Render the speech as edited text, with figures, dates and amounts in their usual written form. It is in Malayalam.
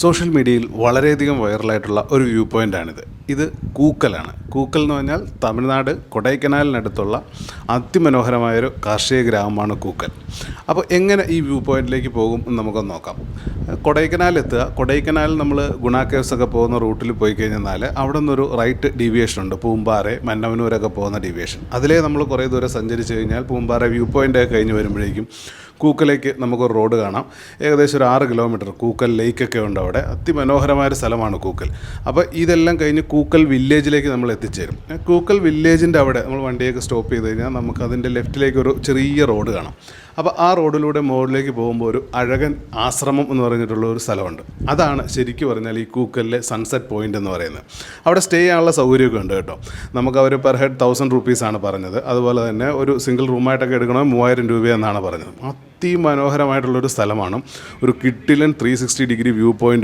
സോഷ്യൽ മീഡിയയിൽ വളരെയധികം വൈറലായിട്ടുള്ള ഒരു വ്യൂ പോയിൻ്റാണിത്. ഇത് കൂക്കലാണ്. കൂക്കൽ എന്ന് പറഞ്ഞാൽ തമിഴ്നാട് കൊടൈക്കനാലിനടുത്തുള്ള അതിമനോഹരമായൊരു കാർഷിക ഗ്രാമമാണ് കൂക്കൽ. അപ്പോൾ എങ്ങനെ ഈ വ്യൂ പോയിൻറ്റിലേക്ക് പോകും എന്ന് നമുക്കൊന്ന് നോക്കാം. കൊടൈക്കനാലെത്തുക. കൊടൈക്കനാലിൽ നമ്മൾ ഗുണ കേവ്സൊക്കെ പോകുന്ന റൂട്ടിൽ പോയി കഴിഞ്ഞാൽ അവിടെ നിന്നൊരു റൈറ്റ് ഡീവിയേഷൻ ഉണ്ട്. പൂമ്പാറ മന്നവനൂരൊക്കെ പോകുന്ന ഡീവിയേഷൻ. അതിലേ നമ്മൾ കുറേ ദൂരം സഞ്ചരിച്ച് കഴിഞ്ഞാൽ പൂമ്പാറ വ്യൂ പോയിൻ്റൊക്കെ കഴിഞ്ഞ് വരുമ്പോഴേക്കും കൂക്കലേക്ക് നമുക്കൊരു റോഡ് കാണാം. ഏകദേശം ഒരു 6 കിലോമീറ്റർ കൂക്കൽ ലേക്കൊക്കെ ഉണ്ട് അവിടെ. അതിമനോഹരമായൊരു സ്ഥലമാണ് കൂക്കൽ. അപ്പോൾ ഇതെല്ലാം കഴിഞ്ഞ് കൂക്കൽ വില്ലേജിലേക്ക് നമ്മൾ എത്തിച്ചേരും. കൂക്കൽ വില്ലേജിൻ്റെ അവിടെ നമ്മൾ വണ്ടിയൊക്കെ സ്റ്റോപ്പ് ചെയ്ത് കഴിഞ്ഞാൽ നമുക്ക് അതിൻ്റെ ലെഫ്റ്റിലേക്കൊരു ചെറിയ റോഡ് കാണാം. അപ്പോൾ ആ റോഡിലൂടെ മുകളിലേക്ക് പോകുമ്പോൾ ഒരു അഴകൻ ആശ്രമം എന്ന് പറഞ്ഞിട്ടുള്ള ഒരു സ്ഥലമുണ്ട്. അതാണ് ശരിക്കും പറഞ്ഞാൽ ഈ കൂക്കലിലെ സൺസെറ്റ് പോയിൻ്റ് എന്ന് പറയുന്നത്. അവിടെ സ്റ്റേ ചെയ്യാനുള്ള സൗകര്യമൊക്കെ ഉണ്ട് കേട്ടോ. നമുക്ക് അവർ പെർ ഹെഡ് 1000 റുപ്പീസാണ് പറഞ്ഞത്. അതുപോലെ തന്നെ ഒരു സിംഗിൾ റൂമായിട്ടൊക്കെ എടുക്കണമെങ്കിൽ 3000 രൂപയെന്നാണ് പറഞ്ഞത്. അതിമനോഹരമായിട്ടുള്ളൊരു സ്ഥലമാണ്. ഒരു കിട്ടിലൻ 360 ഡിഗ്രി വ്യൂ പോയിൻ്റ്